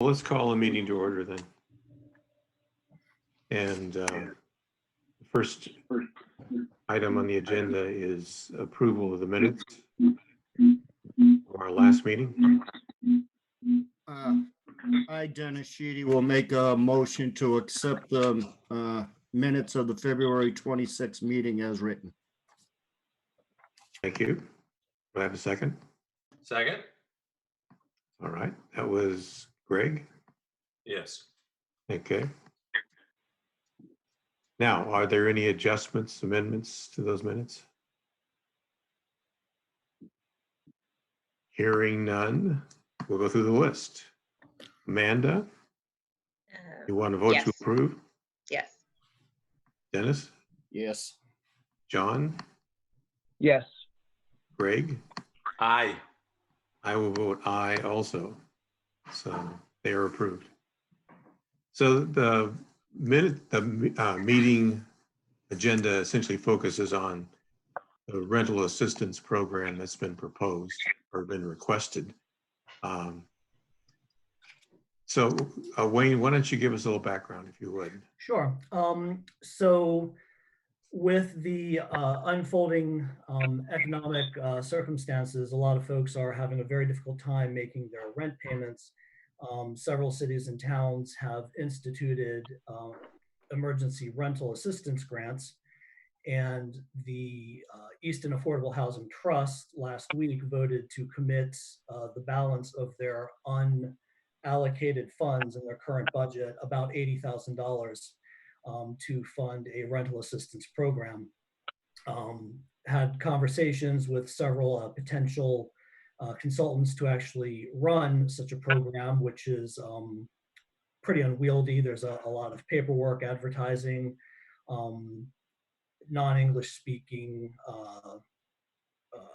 Let's call a meeting to order then. And the first item on the agenda is approval of the minutes of our last meeting. I, Dennis Sheedy, will make a motion to accept the minutes of the February 26th meeting as written. Thank you. Do I have a second? Second? All right, that was Greg. Yes. Okay. Now, are there any adjustments, amendments to those minutes? Hearing none, we'll go through the list. Amanda, you want to vote to Yes. approve? Yes. Dennis? Yes. John? Yes. Greg? Aye. I will vote aye also. So they are approved. So the meeting agenda essentially focuses on the rental assistance program that's been proposed or been requested. So Wayne, why don't you give us a little background if you would? Sure. So with the unfolding economic circumstances, a lot of folks are having a very difficult time making their rent payments. Several cities and towns have instituted emergency rental assistance grants, and the Easton Affordable Housing Trust last week voted to commit the balance of their unallocated funds in their current budget, about $80,000, to fund a rental assistance program. Had conversations with several potential consultants to actually run such a program, which is pretty unwieldy. There's a lot of paperwork, advertising, non-English speaking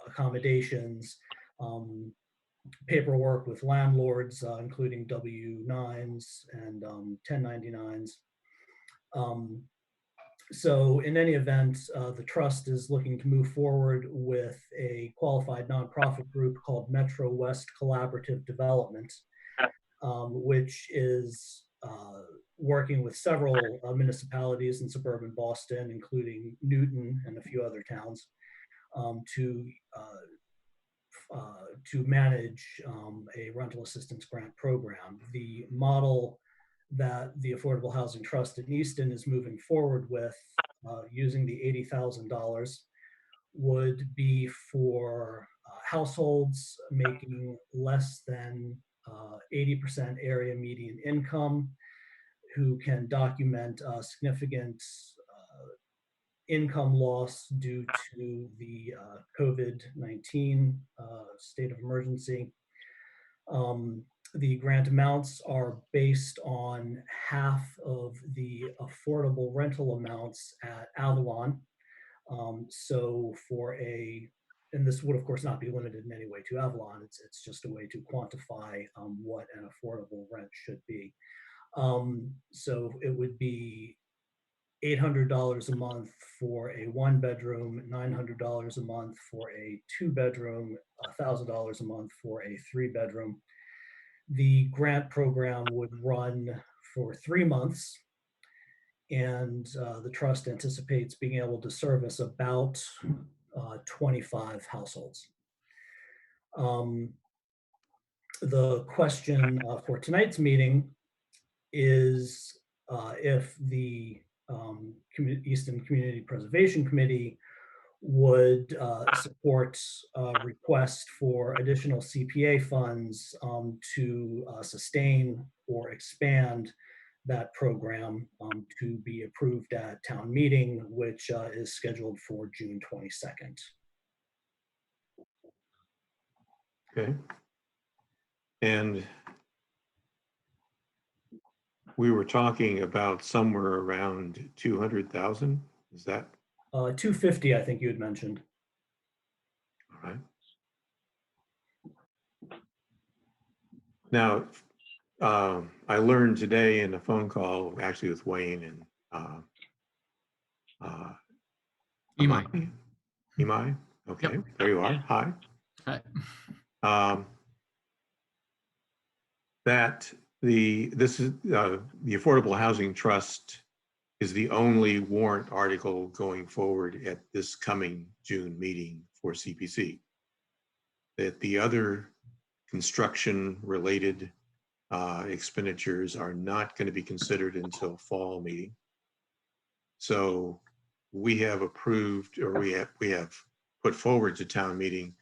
accommodations, paperwork with landlords, including W-9s and 1099s. So in any event, the trust is looking to move forward with a qualified nonprofit group called Metro West Collaborative Development, which is working with several municipalities in suburban Boston, including Newton and a few other towns, to manage a rental assistance grant program. The model that the Affordable Housing Trust in Easton is moving forward with, using the $80,000, would be for households making less than 80% area median income, who can document significant income loss due to the COVID-19 state of emergency. The grant amounts are based on half of the affordable rental amounts at Avalon. So and this would of course not be limited in any way to Avalon, it's just a way to quantify what an affordable rent should be. So it would be $800 a month for a 1-bedroom, $900 a month for a 2-bedroom, $1,000 a month for a 3-bedroom. The grant program would run for 3 months, and the trust anticipates being able to service about 25 households. The question for tonight's meeting is if the Easton Community Preservation Committee would support a request for additional CPA funds to sustain or expand that program to be approved at town meeting, which is scheduled for June 22nd. Okay. And we were talking about somewhere around 200,000. Is that? 250, I think you had mentioned. All right. Now, I learned today in a phone call, actually with Wayne and Imai. Imai? Okay, yep. There you are. Hi. Hi. That the Affordable Housing Trust is the only warrant article going forward at this coming June meeting for CPC. That the other construction-related expenditures are not going to be considered until fall meeting. So we have approved, or we have put forward to town meeting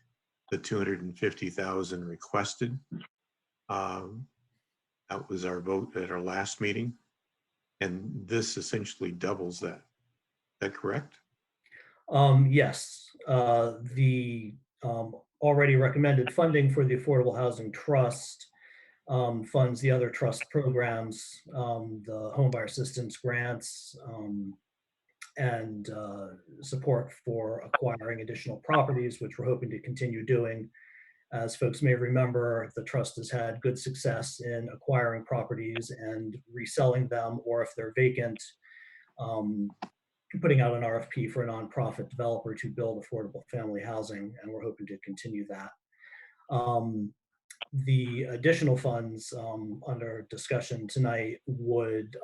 the 250,000 requested. That was our vote at our last meeting, and this essentially doubles that. Is that correct? Yes, the already recommended funding for the Affordable Housing Trust funds the other trust programs, the homebuyer assistance grants, and support for acquiring additional properties, which we're hoping to continue doing. As folks may remember, the trust has had good success in acquiring properties and reselling them, or if they're vacant, putting out an RFP for a nonprofit developer to build affordable family housing, and we're hoping to continue that. The additional funds under discussion tonight would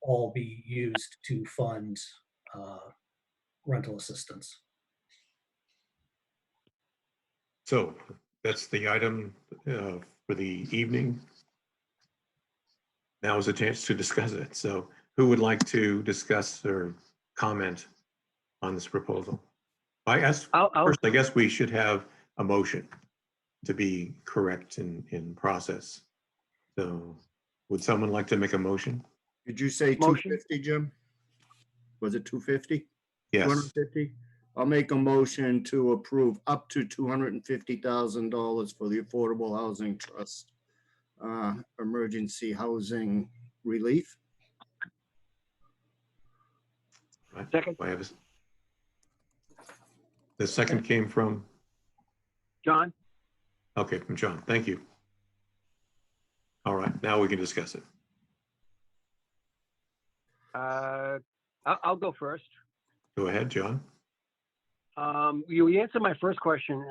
all be used to fund rental assistance. So that's the item for the evening. Now is a chance to discuss it. So who would like to discuss or comment on this proposal? First, I guess we should have a motion to be correct in process. So would someone like to make a motion? Did you say Motion. 250, Jim? Was it 250? Yes. 250? I'll make a motion to approve up to $250,000 for the Affordable Housing Trust emergency housing relief. Right. Second. Do I have the second came from? John? Okay, from John. Thank you. All right, now we can discuss it. I'll go first. Go ahead, John. You answered my first question.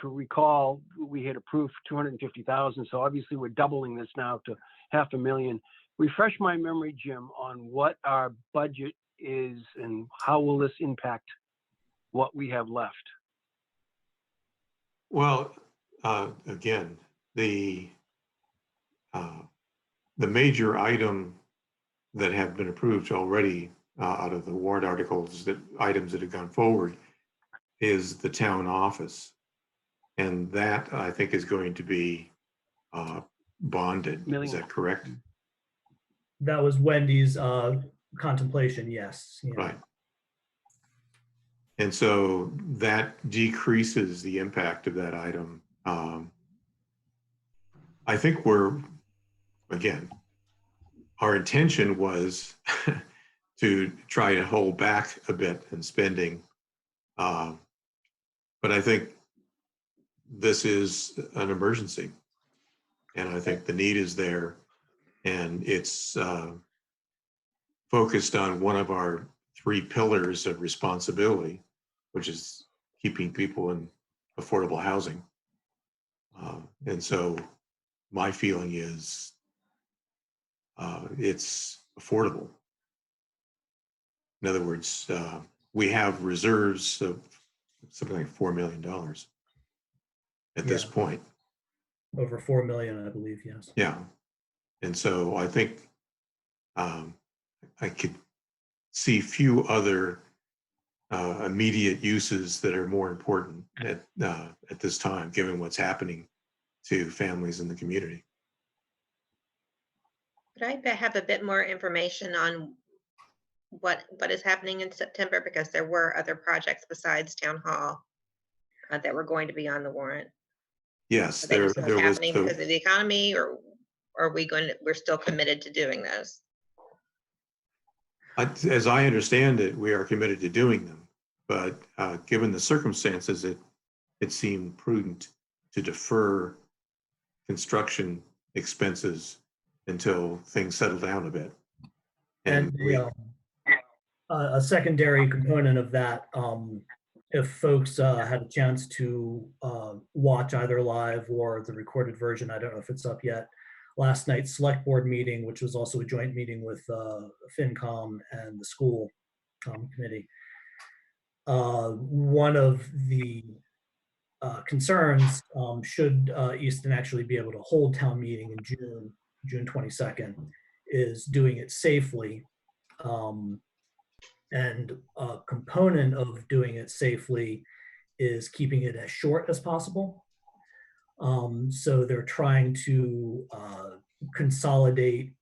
To recall, we had approved 250,000, so obviously we're doubling this now to $500,000. Refresh my memory, Jim, on what our budget is and how will this impact what we have left? Well, again, the major item that have been approved already out of the warrant articles, items that have gone forward, is the town office. And that, I think, is going to be bonded. Is that correct? That was Wendy's contemplation, yes. Yeah. Right. And so that decreases the impact of that item. I think again, our intention was to try to hold back a bit in spending. But I think this is an emergency. And I think the need is there. And it's focused on one of our 3 pillars of responsibility, which is keeping people in affordable housing. And so my feeling is it's affordable. In other words, we have reserves of something like $4 million at this point. Over 4 million, I believe, yes. Yeah. And so I think I could see few other immediate uses that are more important at this time, given what's happening to families in the community. Could I have a bit more information on what is happening in September? Because there were other projects besides Town Hall that were going to be on the warrant. Yes, Are they just there was happening because of the economy, or are we're still committed to doing those? As I understand it, we are committed to doing them, but given the circumstances, it seemed prudent to defer construction expenses until things settle down a bit. And a secondary component of that, if folks had a chance to watch either live or the recorded version, I don't know if it's up yet, last night's select board meeting, which was also a joint meeting with FinCom and the school committee. One of the concerns, should Easton actually be able to hold town meeting in June 22nd, is doing it safely. And a component of doing it safely is keeping it as short as possible. So they're trying to consolidate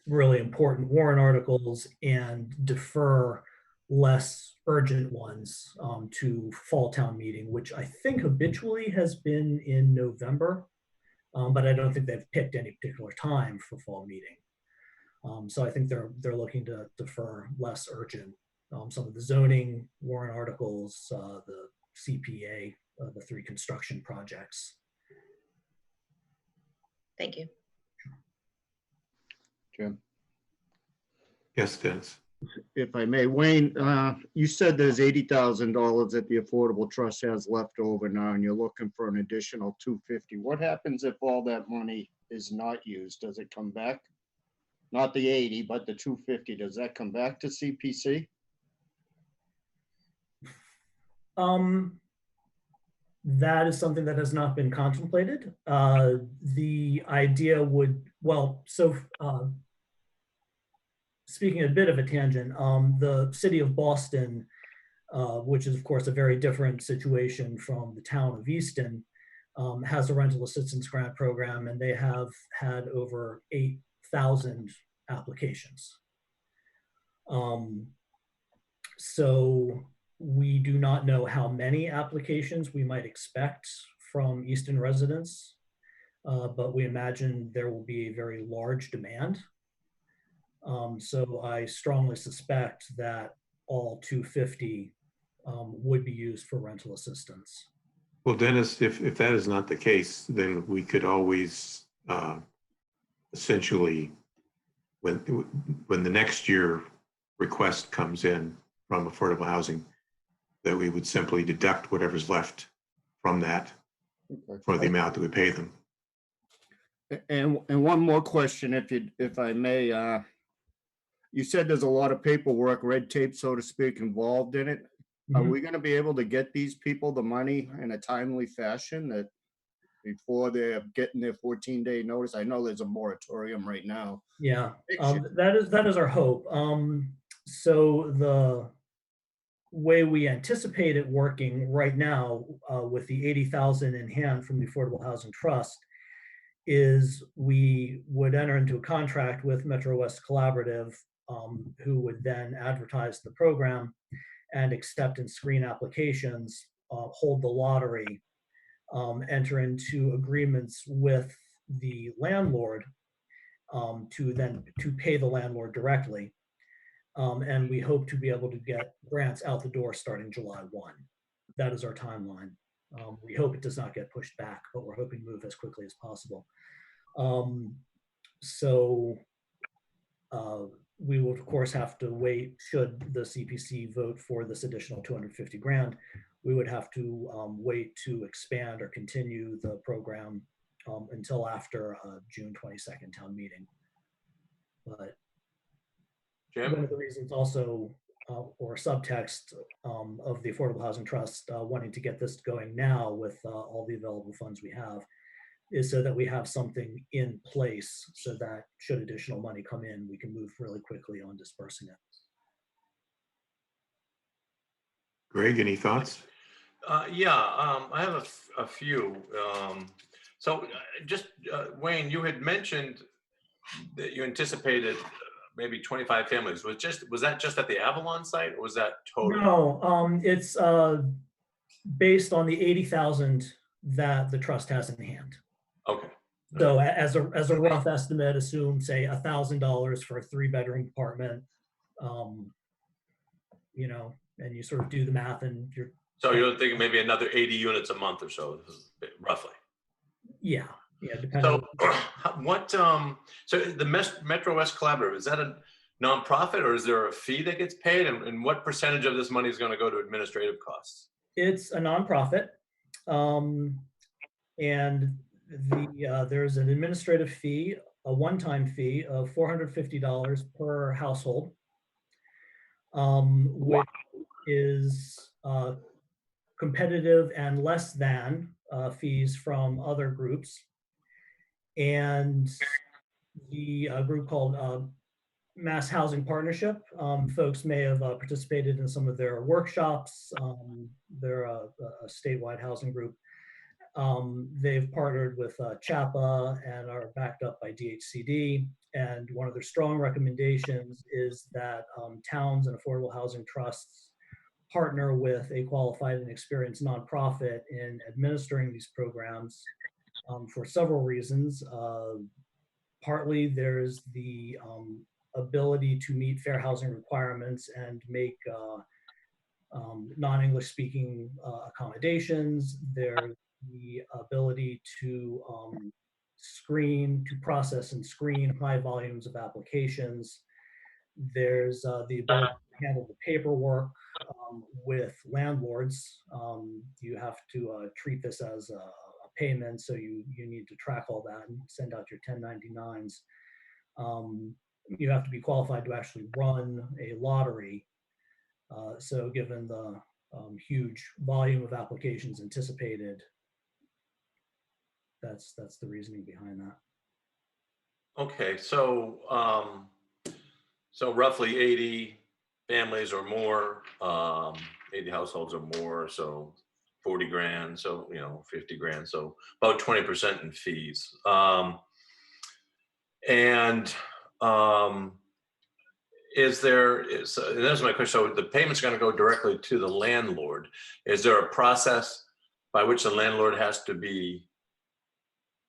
really important warrant articles and defer less urgent ones to fall town meeting, which I think habitually has been in November, but I don't think they've picked any particular time for fall meeting. So I think they're looking to defer less urgent. Some of the zoning warrant articles, the CPA, the 3 construction projects. Thank you. Jim, Yes, Dennis. if I may, Wayne, you said there's $80,000 that the Affordable Trust has left over now, and you're looking for an additional 250. What happens if all that money is not used? Does it come back? Not the 80, but the 250, does that come back to CPC? That is something that has not been contemplated. The idea would, speaking a bit of a tangent, the city of Boston, which is of course a very different situation from the town of Easton, has a rental assistance grant program, and they have had over 8,000 applications. So we do not know how many applications we might expect from Easton residents, but we imagine there will be a very large demand. So I strongly suspect that all 250 would be used for rental assistance. Well, Dennis, if that is not the case, then we could always essentially, when the next year request comes in from affordable housing, that we would simply deduct whatever's left from that for the amount that we pay them. And one more question, if I may, you said there's a lot of paperwork, red tape, so to speak, involved in it. Are we going to be able to get these people the money in a timely fashion that before they're getting their 14-day notice? I know there's a moratorium right now. Yeah, that is our hope. So the way we anticipate it working right now, with the 80,000 in hand from the Affordable Housing Trust, is we would enter into a contract with Metro West Collaborative, who would then advertise the program and accept and screen applications, hold the lottery, enter into agreements with the landlord to pay the landlord directly. And we hope to be able to get grants out the door starting July 1. That is our timeline. We hope it does not get pushed back, but we're hoping to move as quickly as possible. We will of course have to wait. Should the CPC vote for this additional 250 grand, we would have to wait to expand or continue the program until after June 22nd town meeting. But Jim? one of the reasons also, or subtext of the Affordable Housing Trust wanting to get this going now with all the available funds we have, is so that we have something in place so that should additional money come in, we can move really quickly on dispersing it. Greg, any thoughts? I have a few. Wayne, you had mentioned that you anticipated maybe 25 families. Was that just at the Avalon site, or was that total? No, it's based on the 80,000 that the trust has in hand. Okay. So as a rough estimate, assume say $1,000 for a 3-bedroom apartment, and you sort of do the math, and So you're thinking maybe another 80 units a month or so, roughly. Yeah, depending. So so the Metro West Collaborative, is that a nonprofit, or is there a fee that gets paid, and what percentage of this money is going to go to administrative costs? It's a nonprofit, and there's an administrative fee, a one-time fee of $450 per household, which is competitive and less than fees from other groups. And the group called Mass Housing Partnership, folks may have participated in some of their workshops. They're a statewide housing group. They've partnered with CHAPA and are backed up by DHCD. And one of their strong recommendations is that towns and affordable housing trusts partner with a qualified and experienced nonprofit in administering these programs for several reasons. Partly there's the ability to meet fair housing requirements and make non-English speaking accommodations. There's the ability to process and screen high volumes of applications. There's the ability to handle the paperwork with landlords. You have to treat this as a payment, so you need to track all that and send out your 1099s. You have to be qualified to actually run a lottery. So given the huge volume of applications anticipated, that's the reasoning behind that. Okay, so so roughly 80 families or more, 80 households or more, so 40 grand, so 50 grand, so about 20% in fees. And that's my question. So the payment's going to go directly to the landlord. Is there a process by which the landlord has to be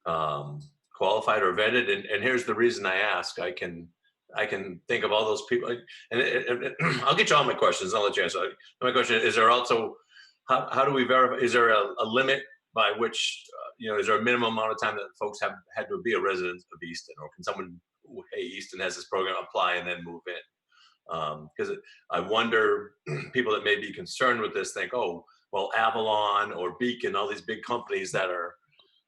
qualified or vetted? And here's the reason I ask. I can think of all those people, and I'll get you all my questions. I'll let you answer. My question is there also, how do we verify? Is there a limit by which, is there a minimum amount of time that folks have had to be a resident of Easton, or can someone, hey, Easton has this program, apply and then move in? Because I wonder, people that may be concerned with this think, oh, well, Avalon or Beacon, all these big companies that are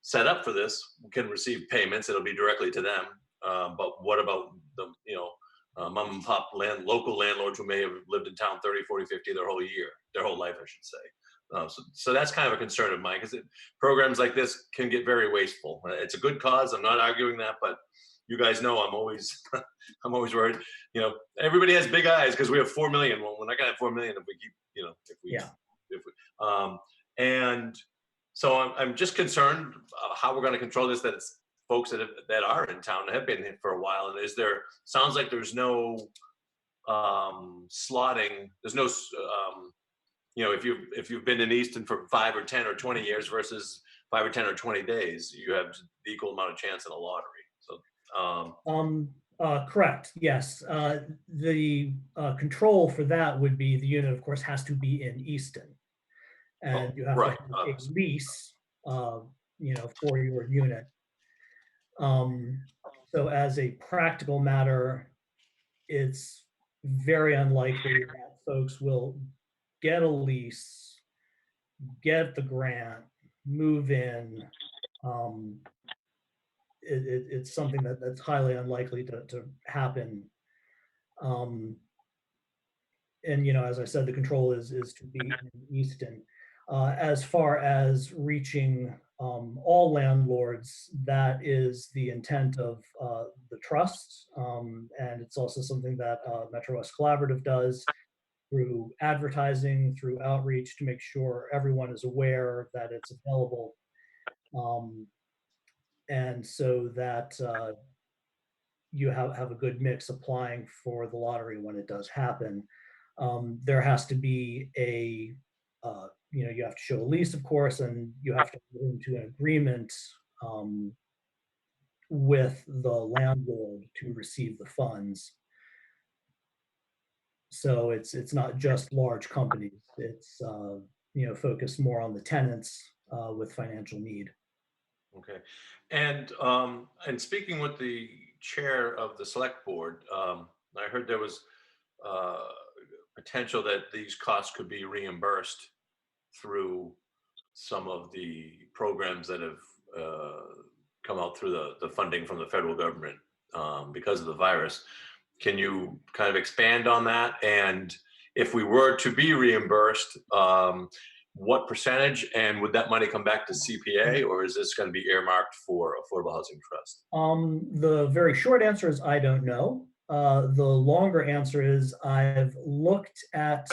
set up for this can receive payments. It'll be directly to them. But what about the, mom and pop local landlords who may have lived in town 30, 40, 50 their whole life, I should say. So that's kind of a concern of mine, because programs like this can get very wasteful. It's a good cause. I'm not arguing that, but you guys know I'm always worried. Everybody has big eyes because we have 4 million. Well, we're not gonna have 4 million if we keep, and so I'm just concerned how we're going to control this. That it's folks that are in town and have been here for a while. And sounds like there's no slotting. There's no if you've been in Easton for 5 or 10 or 20 years versus 5 or 10 or 20 days, you have the equal amount of chance in a lottery. So correct. Yes. The control for that would be the unit, of course, has to be in Easton, and you have to have a lease, for your unit. So as a practical matter, it's very unlikely that folks will get a lease, get the grant, move in. It's something that's highly unlikely to happen. And as I said, the control is to be in Easton. As far as reaching all landlords, that is the intent of the trust, and it's also something that Metro West Collaborative does through advertising, through outreach, to make sure everyone is aware that it's available. And so that you have a good mix applying for the lottery when it does happen. There has to be you have to show a lease, of course, and you have to get into an agreement with the landlord to receive the funds. So it's not just large companies. It's focused more on the tenants with financial need. Okay, and speaking with the chair of the select board, I heard there was potential that these costs could be reimbursed through some of the programs that have come out through the funding from the federal government because of the virus. Can you kind of expand on that? And if we were to be reimbursed, what percentage, and would that money come back to CPA, or is this going to be earmarked for Affordable Housing Trust? The very short answer is I don't know. The longer answer is I've looked at,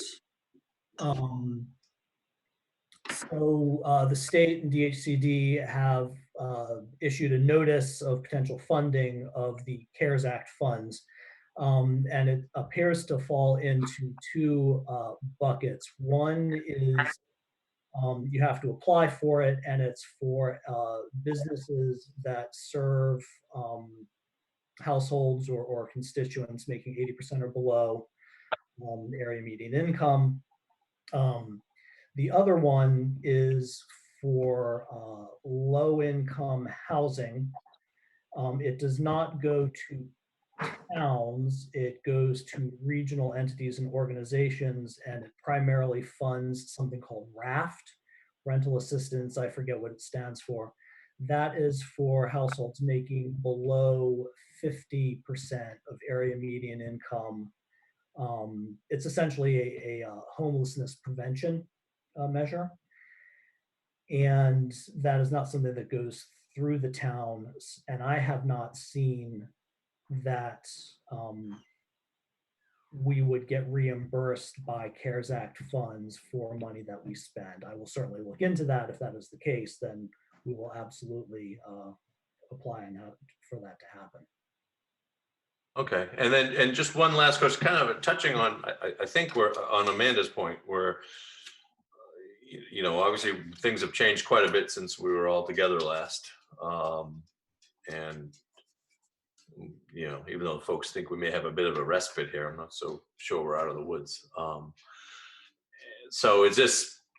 the state and DHCD have issued a notice of potential funding of the CARES Act funds. And it appears to fall into two buckets. One is you have to apply for it, and it's for businesses that serve households or constituents making 80% or below area median income. The other one is for low-income housing. It does not go to towns, it goes to regional entities and organizations, and it primarily funds something called RAFT, rental assistance, I forget what it stands for. That is for households making below 50% of area median income. It's essentially a homelessness prevention measure. And that is not something that goes through the town, and I have not seen that we would get reimbursed by CARES Act funds for money that we spend. I will certainly look into that. If that is the case, then we will absolutely apply for that to happen. Okay, and just one last question, kind of touching on, I think we're on Amanda's point, where obviously things have changed quite a bit since we were all together last, and even though folks think we may have a bit of a respite here, I'm not so sure we're out of the woods. So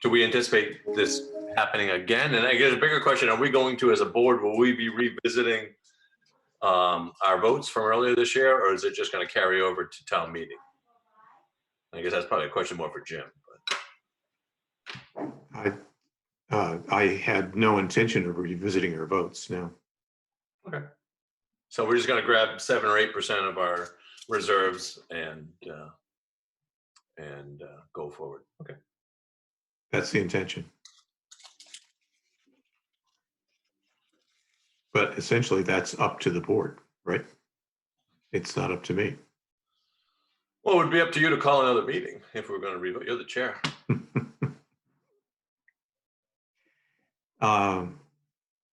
do we anticipate this happening again? And I guess a bigger question, are we going to, as a board, will we be revisiting our votes from earlier this year, or is it just going to carry over to town meeting? I guess that's probably a question more for Jim. I had no intention of revisiting our votes, no. Okay. So we're just going to grab 7 or 8% of our reserves and go forward. Okay. That's the intention. But essentially, that's up to the board, right? It's not up to me. Well, it would be up to you to call another meeting if we're going to revote. You're the chair.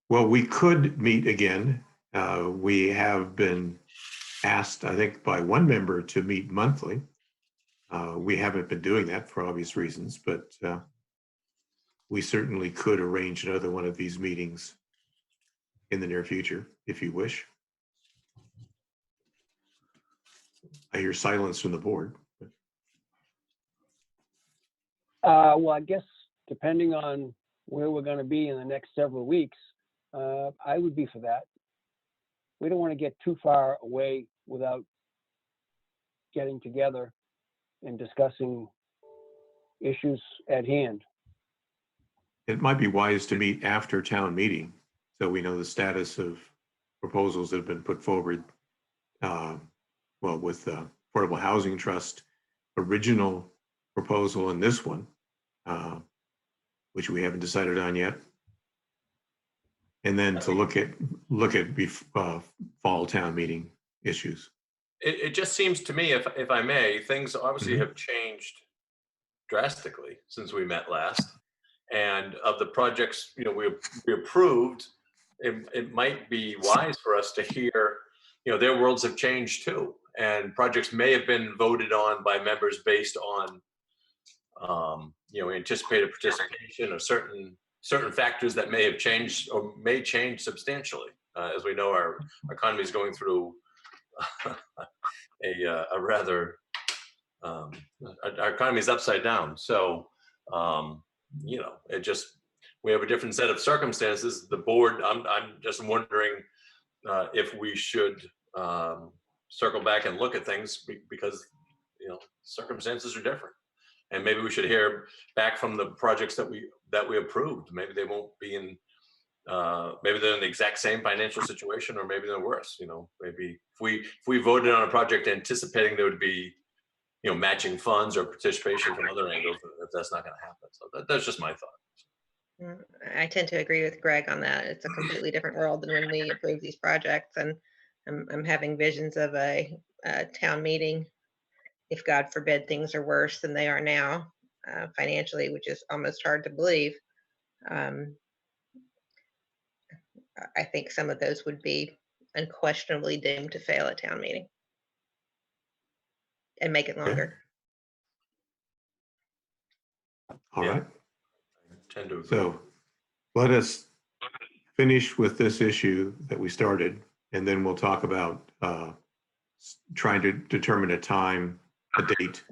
Well, we could meet again. We have been asked, I think, by one member to meet monthly. We haven't been doing that for obvious reasons, but we certainly could arrange another one of these meetings in the near future, if you wish. I hear silence from the board. Well, I guess depending on where we're going to be in the next several weeks, I would be for that. We don't want to get too far away without getting together and discussing issues at hand. It might be wise to meet after town meeting, so we know the status of proposals that have been put forward. Well, with the Affordable Housing Trust original proposal and this one, which we haven't decided on yet. And then to look at fall town meeting issues. It just seems to me, if I may, things obviously have changed drastically since we met last. And of the projects, we approved, it might be wise for us to hear, their worlds have changed too. And projects may have been voted on by members based on, anticipated participation or certain factors that may have changed or may change substantially. As we know, our economy is going through a rather, our economy is upside down. So, we have a different set of circumstances. The board, I'm just wondering if we should circle back and look at things because, circumstances are different. And maybe we should hear back from the projects that we approved. Maybe they won't be in maybe they're in the exact same financial situation, or maybe they're worse. Maybe if we voted on a project anticipating there would be, matching funds or participation from other angles, if that's not going to happen. So that's just my thought. I tend to agree with Greg on that. It's a completely different world than when we approve these projects, and I'm having visions of a town meeting, if God forbid things are worse than they are now financially, which is almost hard to believe. I think some of those would be unquestionably doomed to fail at town meeting and make it longer. All Yeah. right. I tend to agree. So let us finish with this issue that we started, and then we'll talk about trying to determine a date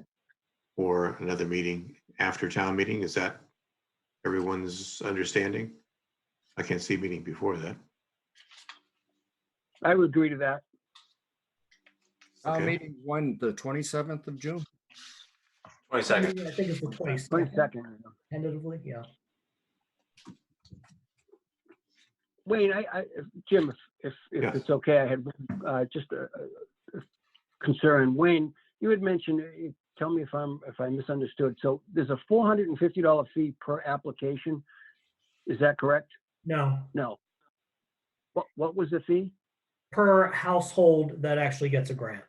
for another meeting after town meeting. Is that everyone's understanding? I can't see meeting before that. I would agree to that. Okay. Meeting when, the 27th of June? 22nd. I think it's the 22nd. 22nd, tentatively, yeah. Wayne, Jim, if Yes. it's okay, I had just a concern. Wayne, you had mentioned, tell me if I misunderstood. So there's a $450 fee per application. Is that correct? No, No. What was the fee? per household that actually gets a grant,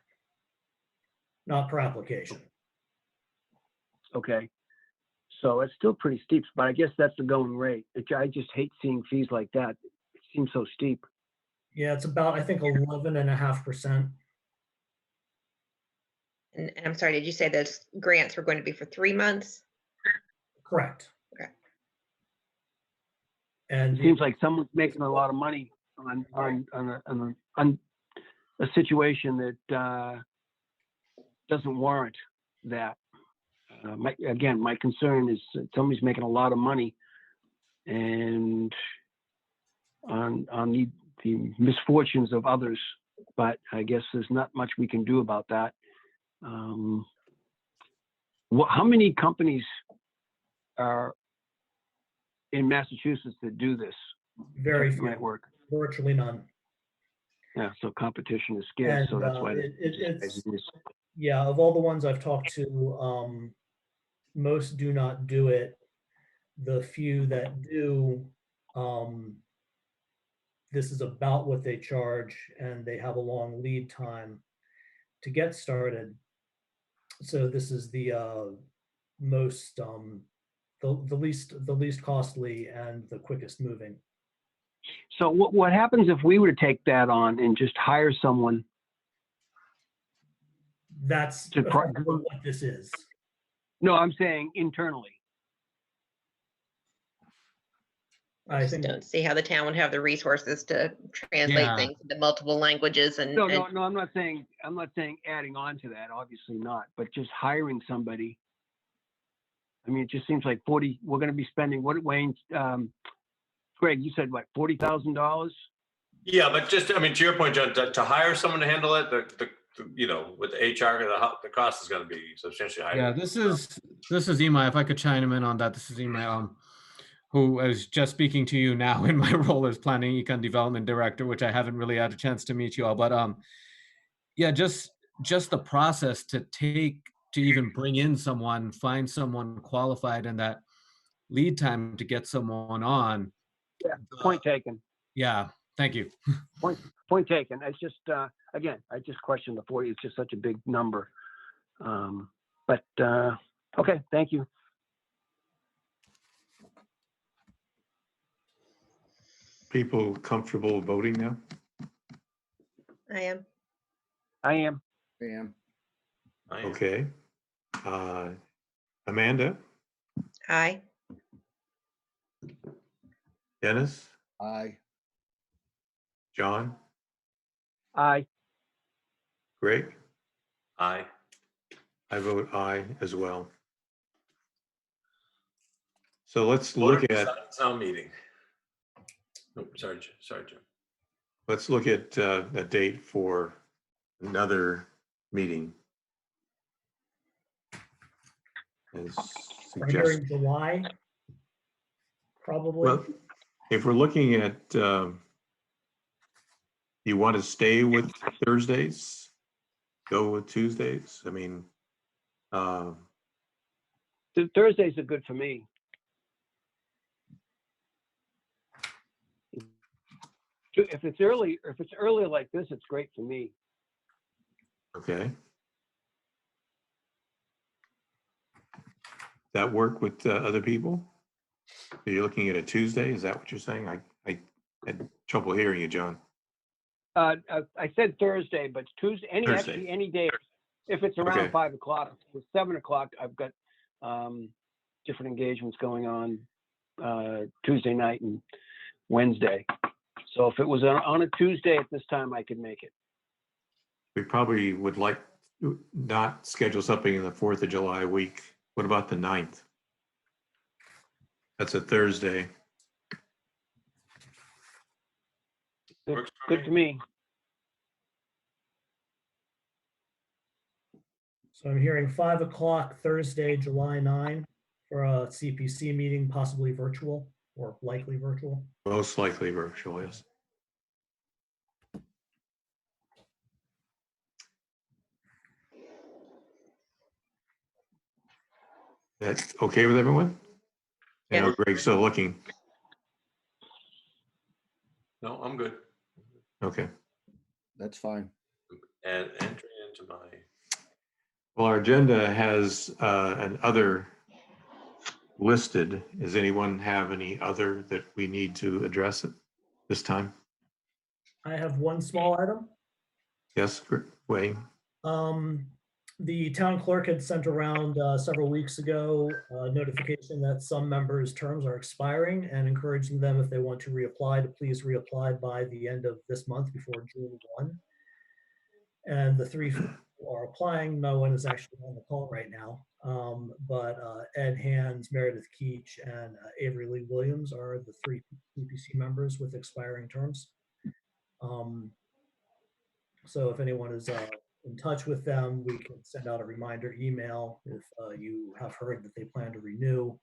not per application. Okay. So it's still pretty steep, but I guess that's the going rate. I just hate seeing fees like that. It seems so steep. Yeah, it's about, I think, 11.5%. And I'm sorry, did you say those grants were going to be for 3 months? Correct. Okay. And It seems like someone's making a lot of money on a situation that doesn't warrant that. My concern is that somebody's making a lot of money, and on the misfortunes of others. But I guess there's not much we can do about that. How many companies are in Massachusetts that do this? very That few, might work. virtually none. Yeah, so competition is scarce. And So that's why it's, yeah, of all the ones I've talked to, most do not do it. The few that do, this is about what they charge, and they have a long lead time to get started. So this is the most, the least costly and the quickest moving. So what happens if we were to take that on and just hire someone? That's To pro- effectively what this is. No, I'm saying internally. I I just think, don't see how the town would have the resources to translate Yeah. things into multiple languages and No, I'm not saying adding on to that, obviously not, but just hiring somebody. I mean, it just seems like we're going to be spending, what, Wayne, Greg, you said what, $40,000? Yeah, but just, I mean, to your point, John, to hire someone to handle it, with the HR, the cost is going to be substantially higher. Yeah, this is Imai. If I could chime in on that, this is Imai, who is just speaking to you now in my role as Planning Econ Development Director, which I haven't really had a chance to meet you all. But yeah, just the process to even bring in someone, find someone qualified, and that lead time to get someone on. Yeah, point taken. Yeah, thank you. Point taken. It's just, again, I just question the 40. It's just such a big number. But okay, thank you. People comfortable voting now? I am. I am. Bam. Okay. Amanda, Aye. Dennis, Aye. John, Aye. Greg? Aye. I vote aye as well. So let's look at Town meeting. Oh, sorry, Jim. let's look at a date for another meeting. As I'm suggest, hearing July, probably. well, if we're looking at, you want to stay with Thursdays? Go with Tuesdays? I mean, Thursdays are good for me. If it's early like this, it's great for me. okay. That work with other people? Are you looking at a Tuesday? Is that what you're saying? I had trouble hearing you, John. I said Thursday, but Tuesday, Thursday. actually any day. If it's around Okay. 5 o'clock, it's 7 o'clock. I've got different engagements going on Tuesday night and Wednesday. So if it was on a Tuesday at this time, I could make it. We probably would like to not schedule something in the 4th of July week. What about the 9th? That's a Thursday. Works for Good to me. So I'm hearing 5 o'clock Thursday, July 9 for a CPC meeting, possibly virtual or likely virtual. Most likely virtual, yes. That's okay with everyone? I know Yeah. Greg's still looking. No, I'm good. Okay. That's fine. And entry into my, Well, our agenda has an other listed. Does anyone have any other that we need to address at this time? I have one small item. Yes, Wayne? The town clerk had sent around several weeks ago a notification that some members' terms are expiring and encouraging them, if they want to reapply, to please reapply by the end of this month, before June 1. And the three who are applying, no one is actually on the call right now, but Ed Hands, Meredith Keach, and Avery Lee Williams are the three CPC members with expiring terms. So if anyone is in touch with them, we can send out a reminder email if you have heard that they plan to renew.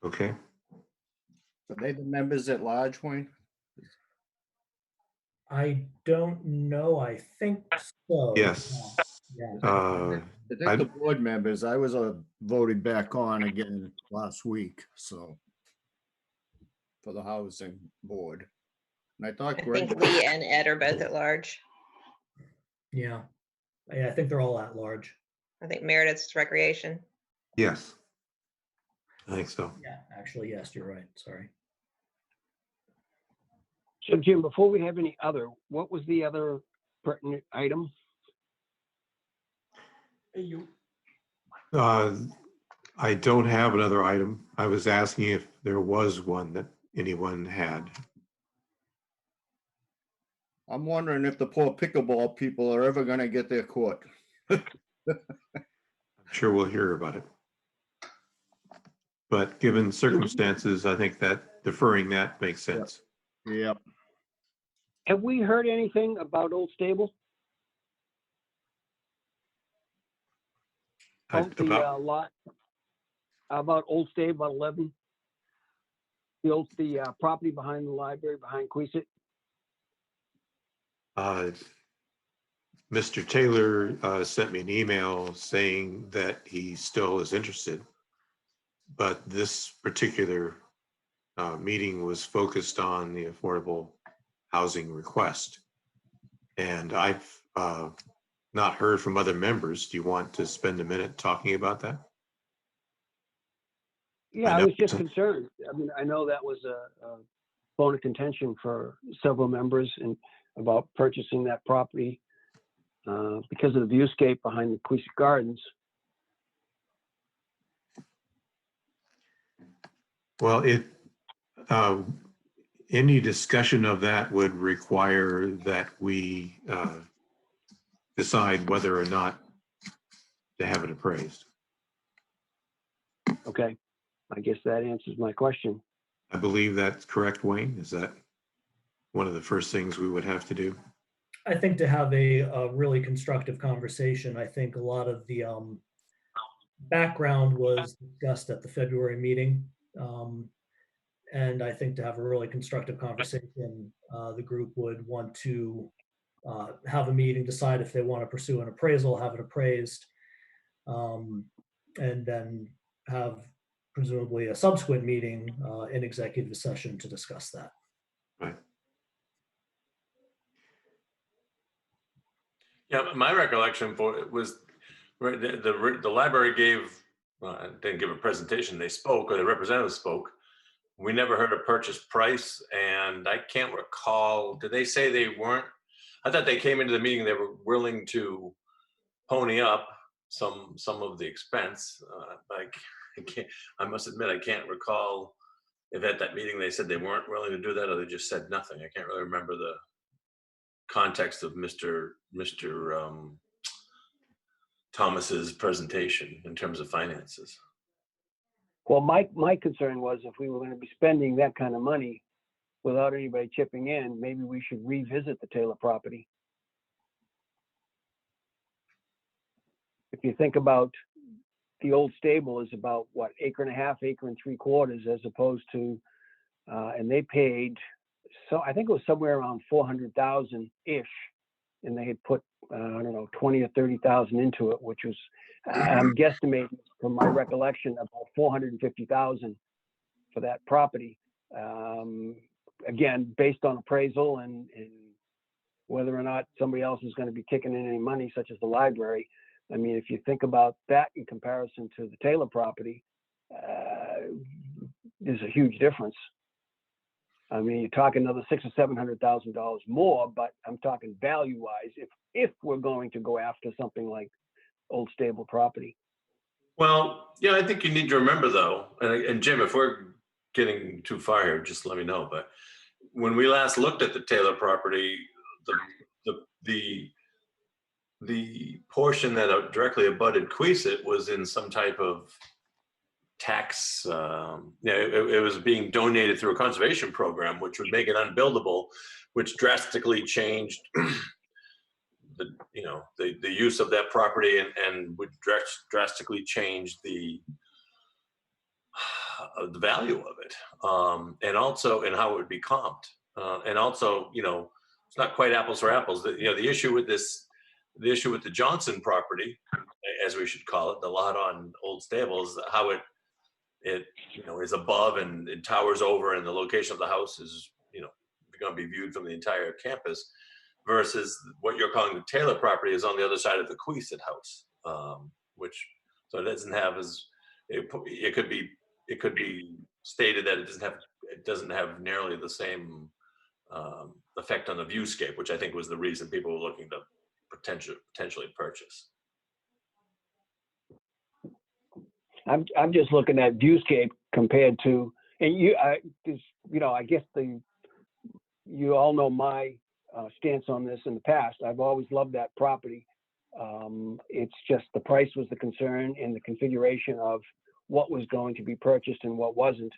Okay. Are they the members at large, Wayne? I don't know. I think so. Yes. Yeah. Uh, I think the board members, I was voted back on again last week, so. For the housing board. And I thought I Greg, think Lee and Ed are both at large. Yeah. I think they're all at large. I think Meredith's recreation. yes. I think so. Yeah, actually, yes, you're right. Sorry. So Jim, before we have any other, what was the other pertinent item? I don't have another item. I was asking if there was one that anyone had. I'm wondering if the poor pickleball people are ever gonna get their court. I'm sure we'll hear about it. But given circumstances, I think that deferring that makes sense. Yep. Have we heard anything about Old Stable? About- Lot about Old Stable, about 11. The property behind the library, behind Queesit. Mr. Taylor sent me an email saying that he still is interested, but this particular meeting was focused on the affordable housing request. And I've not heard from other members. Do you want to spend a minute talking about that? Yeah, I I know was just it's concerned. I mean, I know that was a bone of contention for several members and about purchasing that property because of the viewscape behind the Queesit Gardens. Well, any discussion of that would require that we decide whether or not to have it appraised. Okay, I guess that answers my question. I believe that's correct, Wayne. Is that one of the first things we would have to do? I think to have a really constructive conversation, I think a lot of the background was discussed at the February meeting. And I think to have a really constructive conversation, the group would want to have a meeting, decide if they want to pursue an appraisal, have it appraised, and then have presumably a subsequent meeting in executive session to discuss that. Right. Yeah, my recollection for it was the library gave, didn't give a presentation, they spoke, or the representative spoke. We never heard a purchase price, and I can't recall, did they say they weren't? I thought they came into the meeting, they were willing to pony up some of the expense. I must admit, I can't recall if at that meeting they said they weren't willing to do that, or they just said nothing. I can't really remember the context of Mr. Thomas's presentation in terms of finances. Well, my concern was if we were going to be spending that kind of money without anybody chipping in, maybe we should revisit the Taylor property. If you think about the old stable is about what, 1.5 acres, 1.75 acres, as opposed to, and they paid, so I think it was somewhere around 400,000 ish, and they had put I don't know, 20 or 30,000 into it, which was, I'm guesstimating from my recollection about 450,000 for that property. Again, based on appraisal and whether or not somebody else is going to be kicking in any money, such as the library. I mean, if you think about that in comparison to the Taylor property, there's a huge difference. I mean, you're talking another $600,000 or $700,000 more, but I'm talking value-wise. If we're going to go after something like old stable property. Well, yeah, I think you need to remember though, and Jim, if we're getting too far here, just let me know. But when we last looked at the Taylor property, the portion that directly abutted Queesit was in some type of tax, it was being donated through a conservation program, which would make it unbuildable, which drastically changed the use of that property and would drastically change the value of it, and also in how it would be comped, and also it's not quite apples for apples. The issue with the Johnson property, as we should call it, the lot on Old Stables, how it is above and it towers over, and the location of the house is going to be viewed from the entire campus, versus what you're calling the Taylor property is on the other side of the Queesit house, which so it doesn't have as it could be stated that it doesn't have nearly the same effect on the viewscape, which I think was the reason people were looking to potentially purchase. I'm just looking at viewscape compared to, and I guess you all know my stance on this in the past. I've always loved that property. It's just the price was the concern, and the configuration of what was going to be purchased and what wasn't.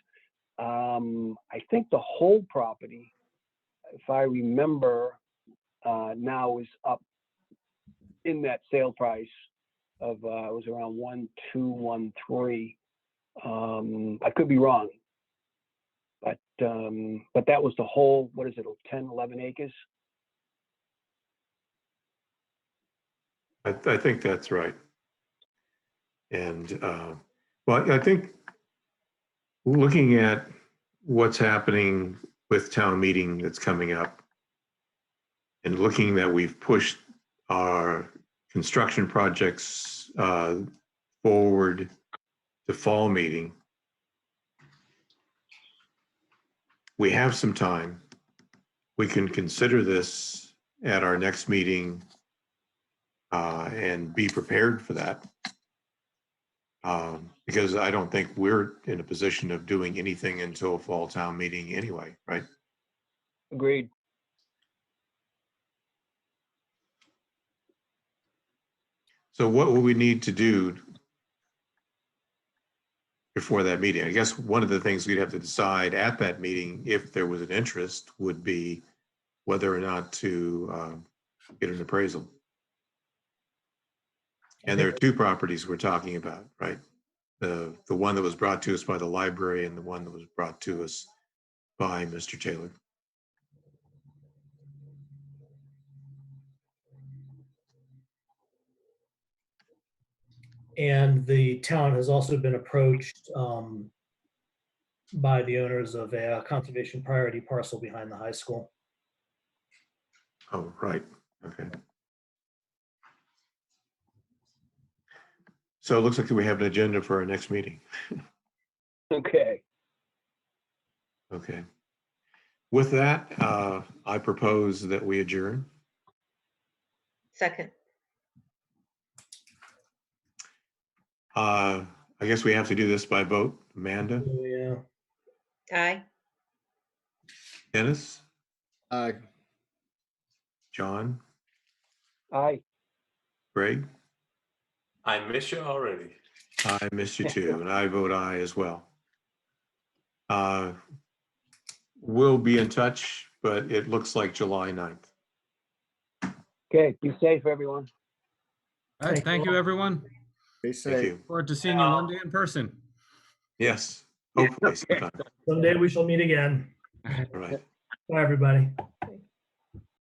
I think the whole property, if I remember, now is up in that sale price of it was around 1,213. I could be wrong, but that was the whole, what is it, 10, 11 acres? I think that's right. And well, I think looking at what's happening with town meeting that's coming up, and looking that we've pushed our construction projects forward to fall meeting, we have some time. We can consider this at our next meeting and be prepared for that. Because I don't think we're in a position of doing anything until fall town meeting anyway, right? Agreed. So what will we need to do before that meeting? I guess one of the things we'd have to decide at that meeting, if there was an interest, would be whether or not to get an appraisal. And there are two properties we're talking about, right? the one that was brought to us by the library and the one that was brought to us by Mr. Taylor. And the town has also been approached by the owners of a conservation priority parcel behind the high school. Oh, right. Okay. So it looks like we have an agenda for our next meeting. Okay. Okay. With that, I propose that we adjourn. Second. I guess we have to do this by vote. Amanda, Yeah. Aye. Dennis, Aye. John, Aye. Greg, I miss you already. I miss you too, and I vote aye as well. We'll be in touch, but it looks like July 9th. Okay. Be safe, everyone. All right, thank you, everyone. Be Thank safe. you. Forward to seeing you one day in person. Yes, hopefully Okay. sometime. Someday we shall meet again. All right. Bye, everybody. Okay.